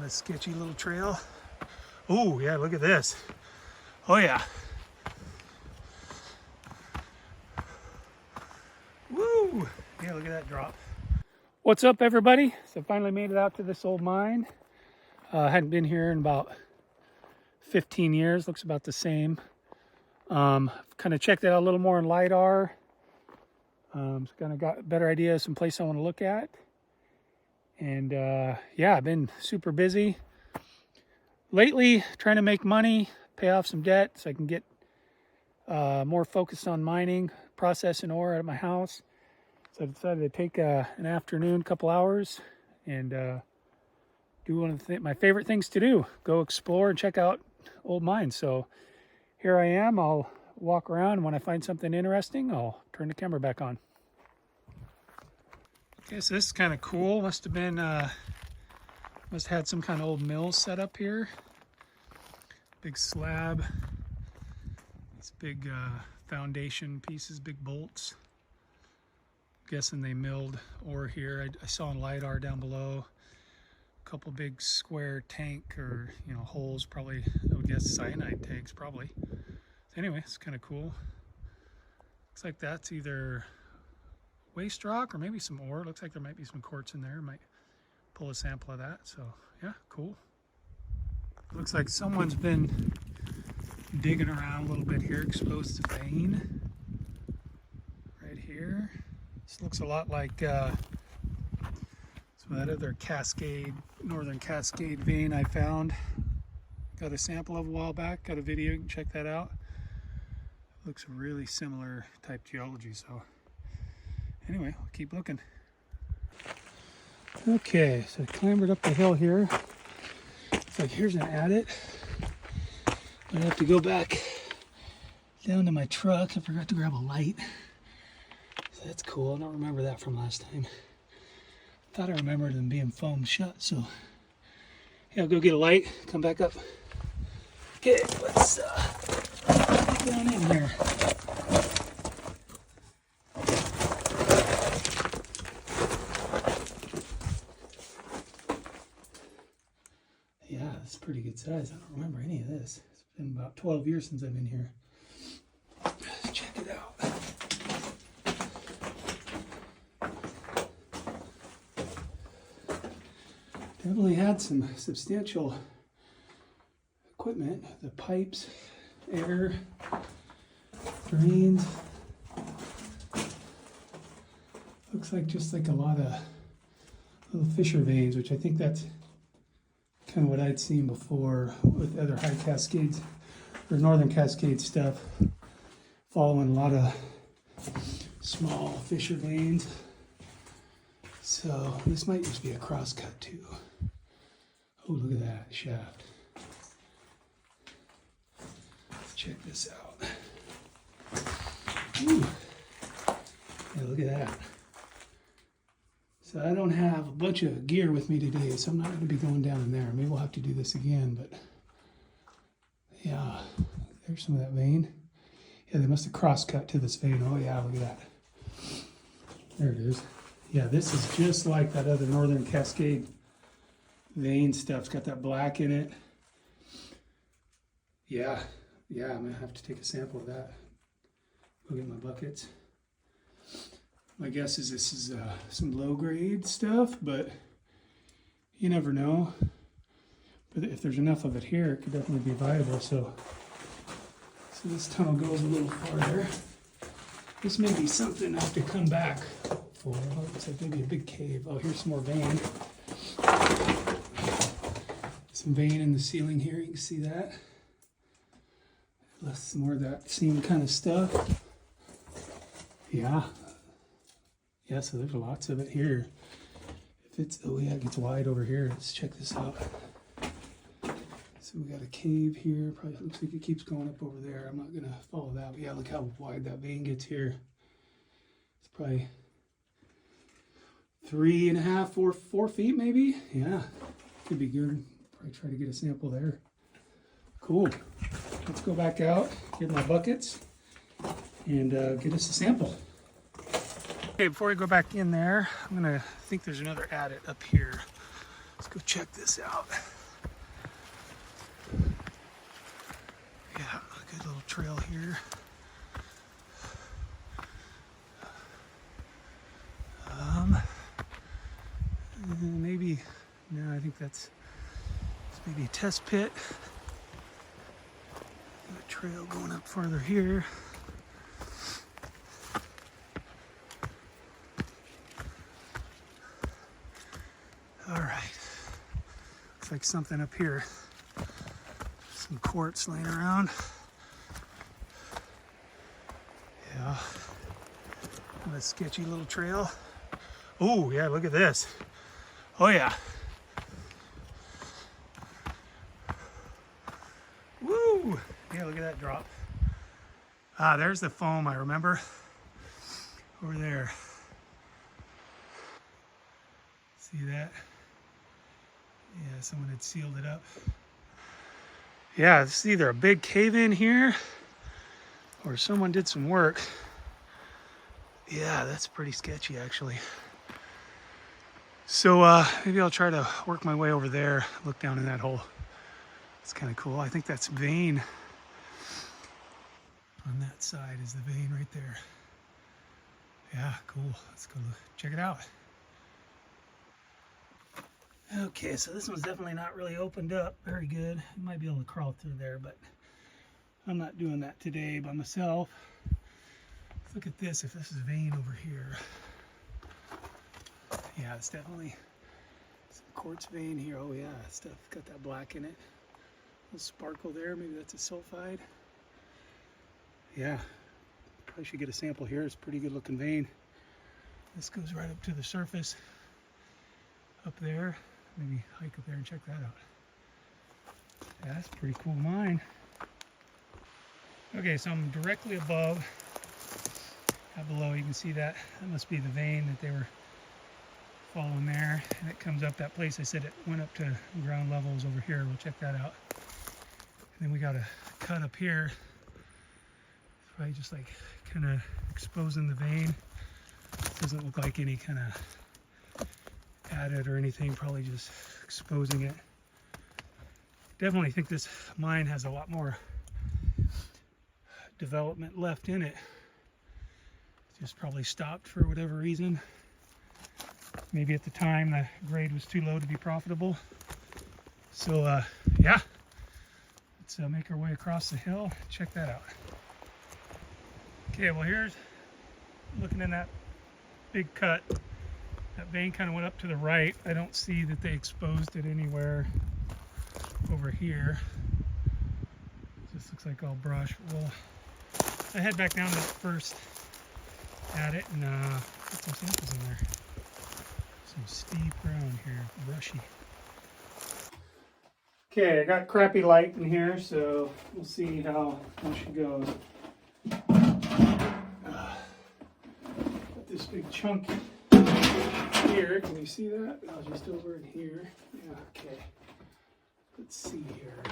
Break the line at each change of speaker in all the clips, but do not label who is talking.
on a sketchy little trail. Oh yeah, look at this. Oh yeah. Woo! Yeah, look at that drop. What's up, everybody? So finally made it out to this old mine. Hadn't been here in about 15 years. Looks about the same. Kind of checked it out a little more in LiDAR. So kind of got a better idea of some place I want to look at. And yeah, I've been super busy lately, trying to make money, pay off some debt so I can get more focused on mining, processing ore at my house. So I decided to take an afternoon, couple hours, and do one of my favorite things to do, go explore and check out old mines. So here I am. I'll walk around, and when I find something interesting, I'll turn the camera back on. Okay, so this is kind of cool. Must have been, must have had some kind of old mill set up here. Big slab. These big foundation pieces, big bolts. Guessing they milled ore here. I saw in LiDAR down below a couple big square tank or holes, probably I would guess cyanide tanks probably. Anyway, it's kind of cool. Looks like that's either waste rock or maybe some ore. Looks like there might be some quartz in there. Might pull a sample of that. So yeah, cool. Looks like someone's been digging around a little bit here, exposed to vein right here. This looks a lot like some of that other Cascade, Northern Cascade vein I found. Got a sample of a while back, got a video, you can check that out. Looks really similar type geology, so anyway, I'll keep looking. Okay, so I clambered up the hill here. It's like here's an adit. I have to go back down to my truck. I forgot to grab a light. So that's cool. I don't remember that from last time. Thought I remembered them being foam shut, so yeah, I'll go get a light, come back up. Okay, let's get down in here. Yeah, that's pretty good size. I don't remember any of this. It's been about 12 years since I've been here. Let's check it out. Definitely had some substantial equipment. The pipes, air, drains. Looks like just like a lot of little fissure veins, which I think that's kind of what I'd seen before with other high cascades or northern cascade stuff, following a lot of small fissure veins. So this might just be a cross cut too. Oh, look at that shaft. Let's check this out. Ooh. Yeah, look at that. So I don't have a bunch of gear with me today, so I'm not going to be going down in there. Maybe we'll have to do this again, but yeah, there's some of that vein. Yeah, they must have cross-cut to this vein. Oh yeah, look at that. There it is. Yeah, this is just like that other Northern Cascade vein stuff. It's got that black in it. Yeah, I'm going to have to take a sample of that. Go get my buckets. My guess is this is some low-grade stuff, but you never know. But if there's enough of it here, it could definitely be viable. So this tunnel goes a little farther. This may be something I have to come back for. Oh, looks like maybe a big cave. Oh, here's some more vein. Some vein in the ceiling here. You can see that. Some more of that same kind of stuff. Yeah, so there's lots of it here. If it's, oh yeah, it gets wide over here. Let's check this out. So we got a cave here. Probably looks like it keeps going up over there. I'm not gonna follow that, but yeah, look how wide that vein gets here. It's probably 3.5, 4 feet maybe. Yeah, could be good. Probably try to get a sample there. Cool. Let's go back out, get my buckets, and get us a sample. Okay, before we go back in there, I think there's another adit up here. Let's go check this out. Yeah, a good little trail here. Maybe, no, I think it's maybe a test pit. A trail going up farther here. All right, looks like something up here. Some quartz laying around. Yeah, a sketchy little trail. Oh yeah, look at this. Oh yeah. Woo! Yeah, look at that drop. Ah, there's the foam I remember. Over there. See that? Yeah, someone had sealed it up. Yeah, it's either a big cave in here or someone did some work. Yeah, that's pretty sketchy actually. So maybe I'll try to work my way over there, look down in that hole. It's kind of cool. I think that's vein. On that side is the vein right there. Yeah, cool. Let's go check it out. Okay, so this one's definitely not really opened up very good. I might be able to crawl through there, but I'm not doing that today by myself. Let's look at this, if this is vein over here. Yeah, it's definitely some quartz vein here. Oh yeah, stuff got that black in it. A little sparkle there, maybe that's a sulfide. Yeah, probably should get a sample here. It's a pretty good looking vein. This goes right up to the surface up there. Maybe hike up there and check that out. Yeah, that's a pretty cool mine. Okay, so I'm directly above. Out below, you can see that. That must be the vein that they were following there. And it comes up that place. I said it went up to ground levels over here. We'll check that out. And then we got a cut up here. It's probably just like kind of exposing the vein. Doesn't look like any kind of added or anything, probably just exposing it. Definitely think this mine has a lot more development left in it. Just probably stopped for whatever reason. Maybe at the time the grade was too low to be profitable. So yeah, let's make our way across the hill, check that out. Okay, well here's looking in that big cut. That vein kind of went up to the right. I don't see that they exposed it anywhere over here. This looks like all brush. Well, I head back down to that first at it and put some samples in there. Some steep ground here, brushy. Okay, I got crappy light in here, so we'll see how she goes. Got this big chunk here. Can you see that? No, just over in here. Yeah, okay. Let's see here.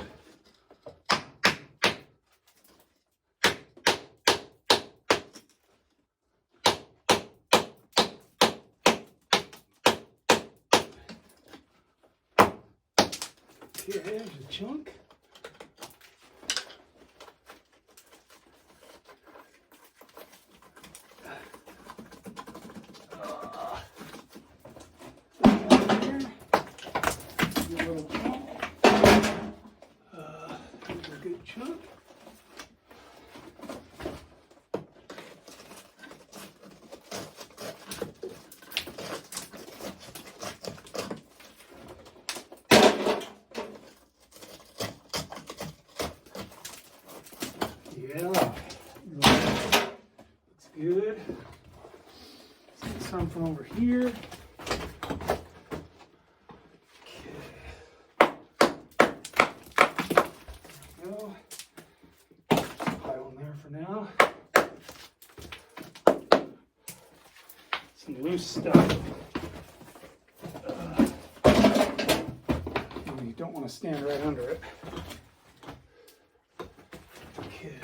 Okay, there's a chunk. Chunk. Yeah, looks good. See some from over here. Now, some loose stuff. You don't want to stand right under it. Okay.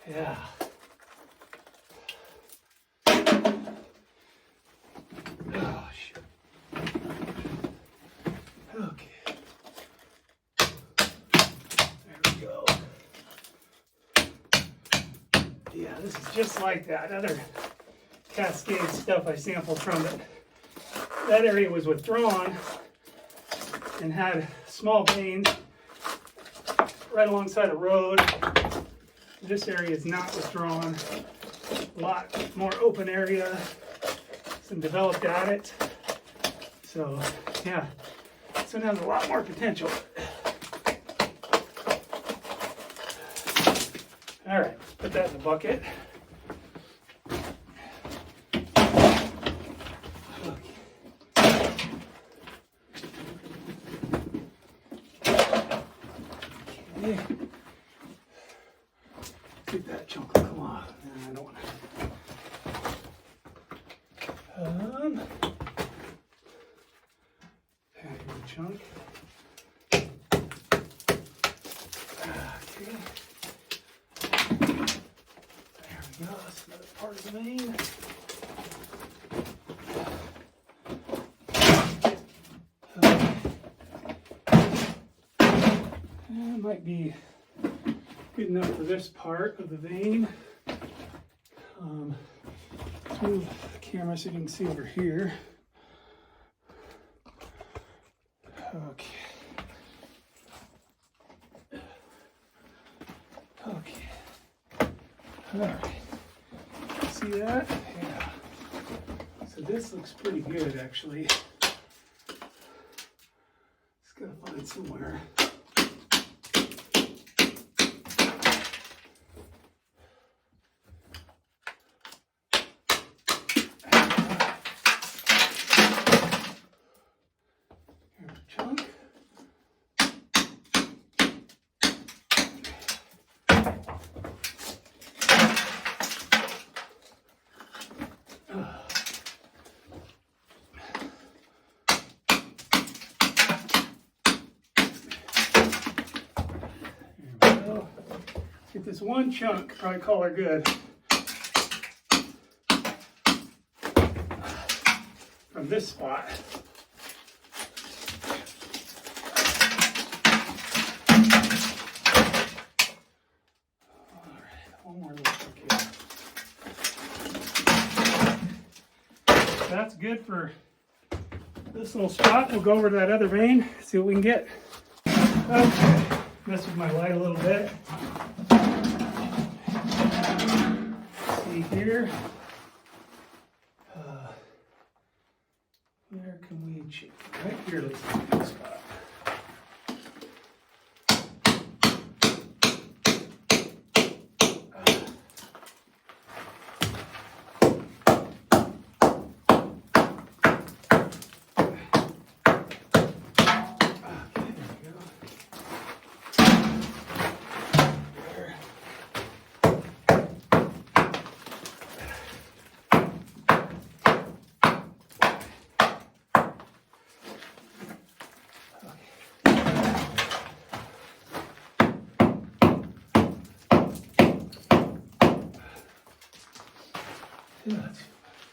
Yeah. Oh, shit. Okay. There we go. Yeah, this is just like that other Cascade stuff I sampled from it. That area was withdrawn and had small veins right alongside a road. This area is not withdrawn. A lot more open area, some developed at it. So yeah, this one has a lot more potential. All right, let's put that in the bucket. Okay. Get that chunk will come off. I don't want to. Chunk. Okay. There we go. That's another part of the vein. That might be good enough for this part of the vein. Let's move the camera so you can see over here. Okay. Okay. All right. See that? Yeah. So this looks pretty good, actually. Just gotta find somewhere. Get this one chunk, probably call her good. From this spot. All right, one more little chunk here. That's good for this little spot. We'll go over to that other vein, see what we can get. Okay, mess with my light a little bit. See here. Where can we check? Right here looks like a good spot. Yeah, it's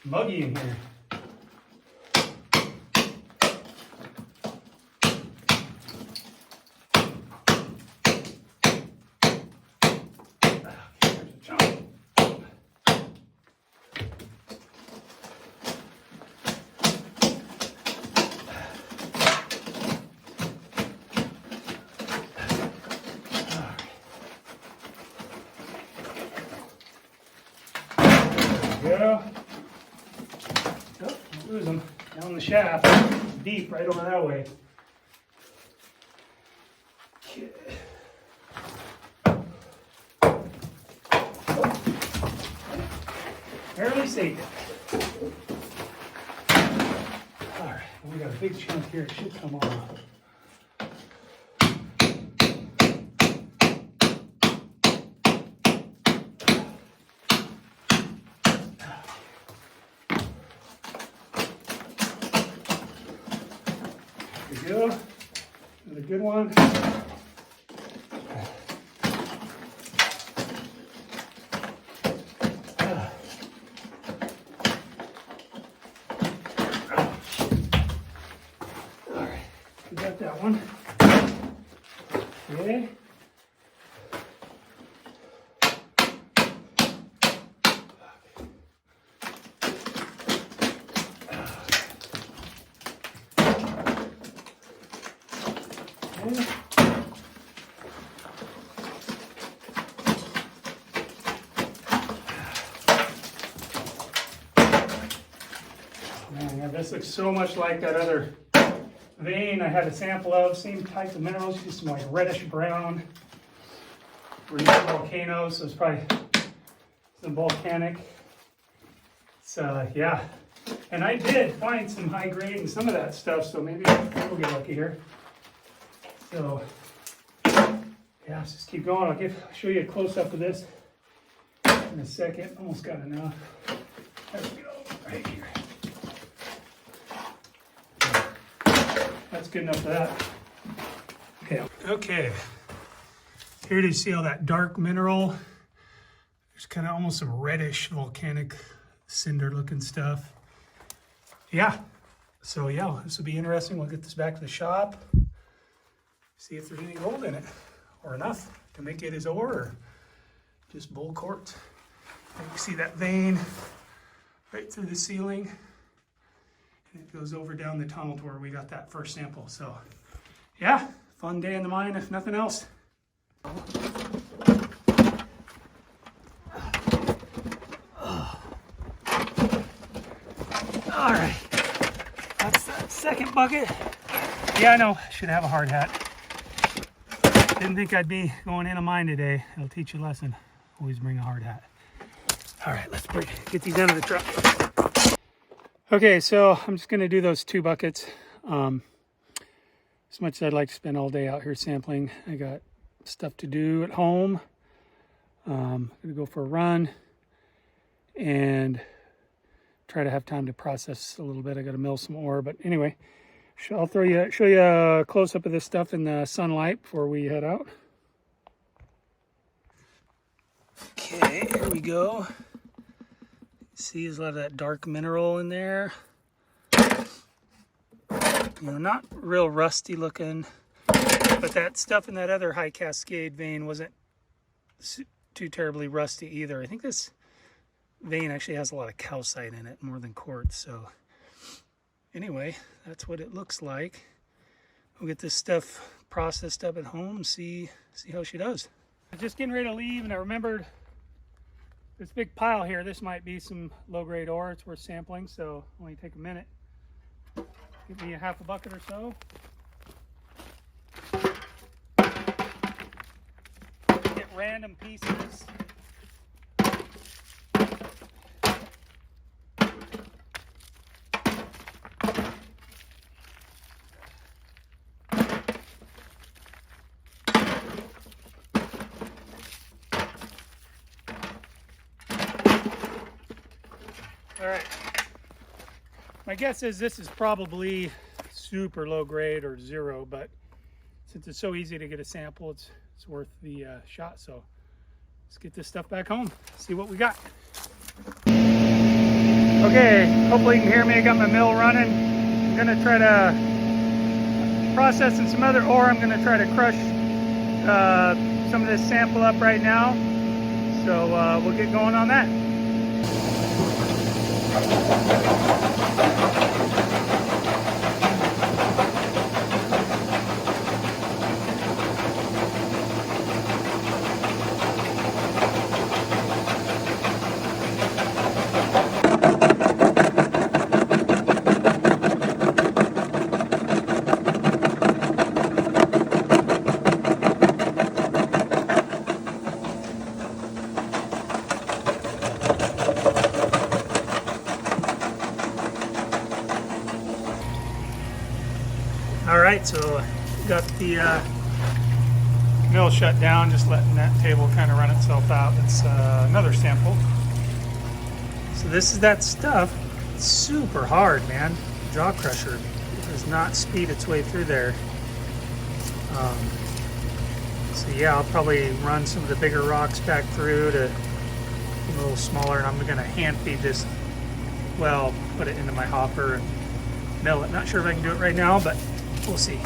muggy in here. Go. Oh, lose them down the shaft, deep right over that way. Okay. Barely saved it. All right, we got a big chunk here. It should come off. Go. Another good one. this looks so much like that other vein I had a sample of. Same type of minerals, just some like reddish brown. We're in volcanoes, so it's probably some volcanic. So yeah, and I did find some high grade in some of that stuff, so maybe we'll get lucky here. So yeah, let's just keep going. I'll show you a close up of this in a second. Almost got enough. There we go, right here. That's good enough for that. Okay. Here to see all that dark mineral. There's kind of almost some reddish volcanic cinder looking stuff. Yeah. So yeah, this will be interesting. We'll get this back to the shop. See if there's any gold in it or enough to make it as ore or just bull quartz. You can see that vein right through the ceiling. And it goes over down the tunnel to where we got that first sample. So yeah, fun day in the mine if nothing else. All right, that's that second bucket. Yeah, I know, should have a hard hat. Didn't think I'd be going in a mine today. It'll teach you a lesson. Always bring a hard hat. All right, let's get these out of the truck. Okay, so I'm just gonna do those 2 buckets. As much as I'd like to spend all day out here sampling, I got stuff to do at home. I'm gonna go for a run and try to have time to process a little bit. I gotta mill some ore, but anyway, I'll show you a close-up of this stuff in the sunlight before we head out. Okay, here we go. See, there's a lot of that dark mineral in there. You know, not real rusty looking, but that stuff in that other high cascade vein wasn't too terribly rusty either. I think this vein actually has a lot of calcite in it, more than quartz. So anyway, that's what it looks like. We'll get this stuff processed up at home and see how she does. I'm just getting ready to leave, and I remembered this big pile here. This might be some low-grade ore. It's worth sampling, so only take a minute. Give me a half a bucket or so. Get random pieces. All right. My guess is this is probably super low grade or 0, but since it's so easy to get a sample, it's worth the shot. So let's get this stuff back home, see what we got. Okay, hopefully you can hear me. I got my mill running. I'm gonna try to process some other ore. I'm gonna try to crush some of this sample up right now. So we'll get going on that. Alright, so got the mill shut down, just letting that table kind of run itself out. It's another sample. So this is that stuff. It's super hard, man. Jaw crusher. It does not speed its way through there. So yeah, I'll probably run some of the bigger rocks back through to a little smaller, and I'm going to hand feed this, well, put it into my hopper and mill it. Not sure if I can do it right now, but we'll see.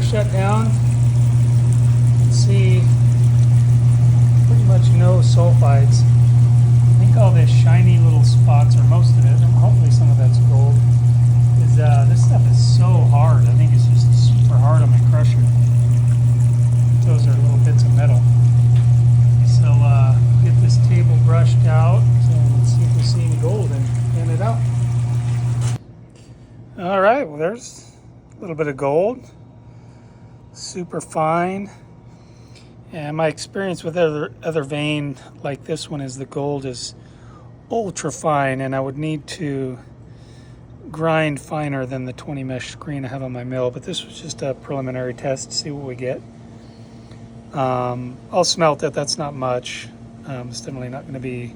shut down. You can see pretty much no sulfides. I think all this shiny little spots, or most of it, and hopefully some of that's gold, is this stuff is so hard. I think it's just super hard on my crusher. Those are little bits of metal. So get this table brushed out and see if we see any gold and pan it out. All right, well there's a little bit of gold, super fine. And my experience with other vein like this one is the gold is ultra fine, and I would need to grind finer than the 20 mesh screen I have on my mill, but this was just a preliminary test to see what we get. I'll smelt it, that's not much. It's definitely not going to be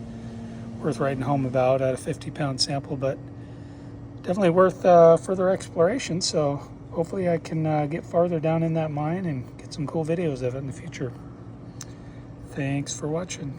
worth writing home about at a 50-pound sample, but definitely worth further exploration. So hopefully I can get farther down in that mine and get some cool videos of it in the future. Thanks for watching.